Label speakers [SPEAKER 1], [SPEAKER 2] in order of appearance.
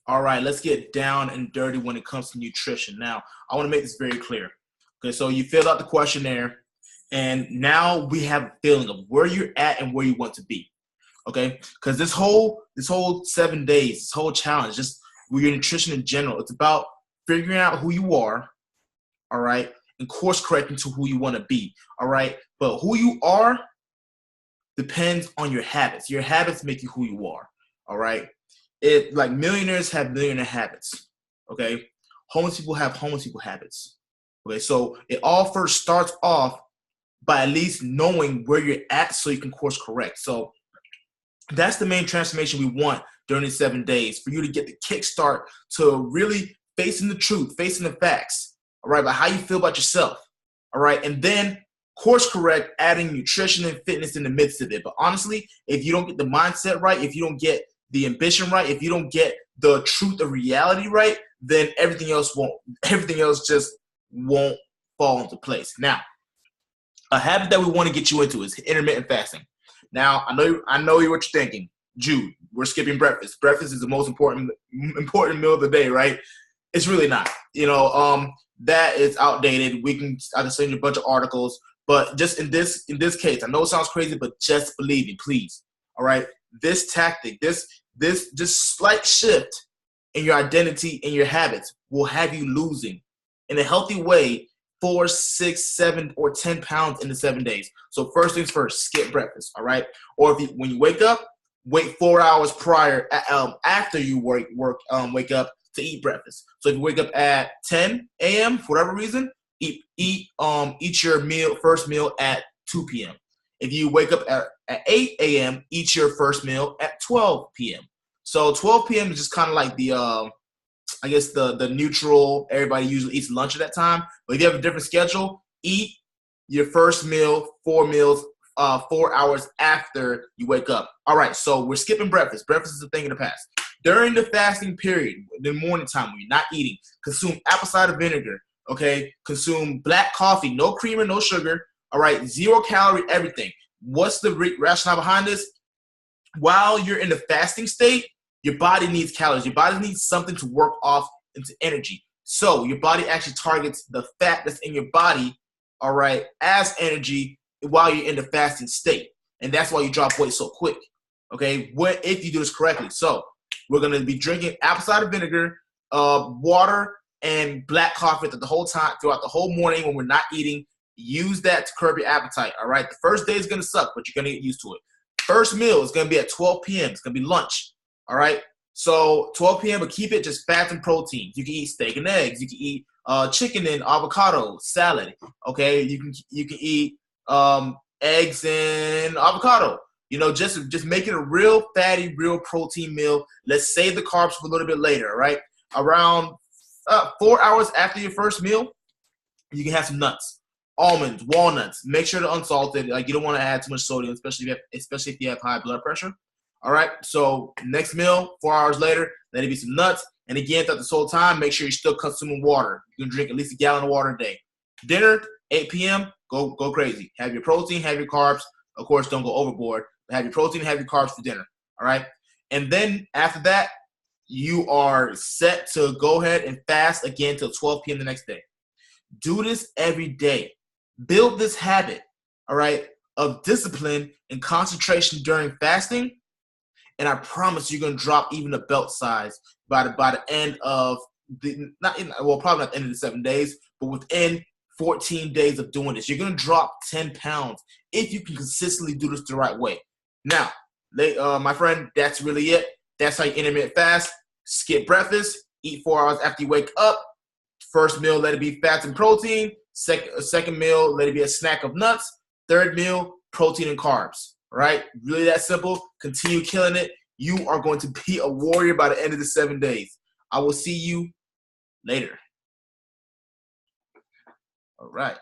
[SPEAKER 1] All right, let's get down and dirty when it comes to nutrition. Now, I want to make this very clear. Okay, so you filled out the questionnaire, and now we have a feeling of where you're at and where you want to be. Okay, because this whole 7 days, this whole challenge, just with your nutrition in general, it's about figuring out who you are, all right, and course correcting to who you want to be, all right. But who you are depends on your habits. Your habits make you who you are, all right. It like millionaires have millionaire habits, okay. Homeless people have homeless people habits, okay. So it all first starts off by at least knowing where you're at so you can course correct. So that's the main transformation we want during these 7 days, for you to get the kickstart to really facing the truth, facing the facts, all right, about how you feel about yourself, all right, and then course correct, adding nutrition and fitness in the midst of it. But honestly, if you don't get the mindset right, if you don't get the ambition right, if you don't get the truth of reality right, then everything else just won't fall into place. Now, a habit that we want to get you into is intermittent fasting. Now, I know what you're thinking. Jude, we're skipping breakfast. Breakfast is the most important meal of the day, right? It's really not. That is outdated. I can send you a bunch of articles, but just in this case, I know it sounds crazy, but just believe me, please. All right, this tactic, this just slight shift in your identity and your habits will have you losing in a healthy way 4, 6, 7, or 10 pounds in the 7 days. So first things first, skip breakfast, all right? Or when you wake up, wait 4 hours prior after you wake up to eat breakfast. So if you wake up at 10 a.m. for whatever reason, eat your first meal at 2 p.m. If you wake up at 8 a.m., eat your first meal at 12 p.m. So 12 p.m. is just kind of like the I guess the neutral. Everybody usually eats lunch at that time. But if you have a different schedule, eat your first meal 4 hours after you wake up. All right, so we're skipping breakfast. Breakfast is a thing in the past. During the fasting period, the morning time when you're not eating, consume apple cider vinegar, okay? Consume black coffee, no creamer, no sugar, all right? 0 calorie, everything. What's the rationale behind this? While you're in the fasting state, your body needs calories. Your body needs something to work off into energy. So your body actually targets the fat that's in your body, all right, as energy while you're in the fasting state. And that's why you drop weight so quick, okay, if you do this correctly. So we're going to be drinking apple cider vinegar, water, and black coffee throughout the whole morning when we're not eating. Use that to curb your appetite, all right? The first day is going to suck, but you're going to get used to it. First meal is going to be at 12 p.m. It's going to be lunch. All right, so 12 p.m., but keep it just fats and proteins. You can eat steak and eggs. You can eat chicken and avocado salad. Okay, you can eat eggs and avocado. Just make it a real fatty, real protein meal. Let's save the carbs for a little bit later. All right, around 4 hours after your first meal, you can have some nuts, almonds, walnuts. Make sure they're unsalted. Like, you don't want to add too much sodium, especially if you have high blood pressure. All right, so next meal, 4 hours later, let it be some nuts. And again, throughout this whole time, make sure you're still consuming water. You can drink at least 1 gallon of water a day. Dinner, 8 p.m., go crazy. Have your protein, have your carbs. Of course, don't go overboard. But have your protein, have your carbs for dinner, all right? And then after that, you are set to go ahead and fast again till 12 p.m. the next day. Do this every day. Build this habit, all right, of discipline and concentration during fasting. And I promise you're going to drop even a belt size by the end of probably not the end of the 7 days, but within 14 days of doing this. You're going to drop 10 pounds if you can consistently do this the right way. Now, my friend, that's really it. That's how you intermittent fast. Skip breakfast. Eat 4 hours after you wake up. First meal, let it be fats and protein. Second meal, let it be a snack of nuts. Third meal, protein and carbs. All right, really that simple. Continue killing it. You are going to be a warrior by the end of the 7 days. I will see you later. All right.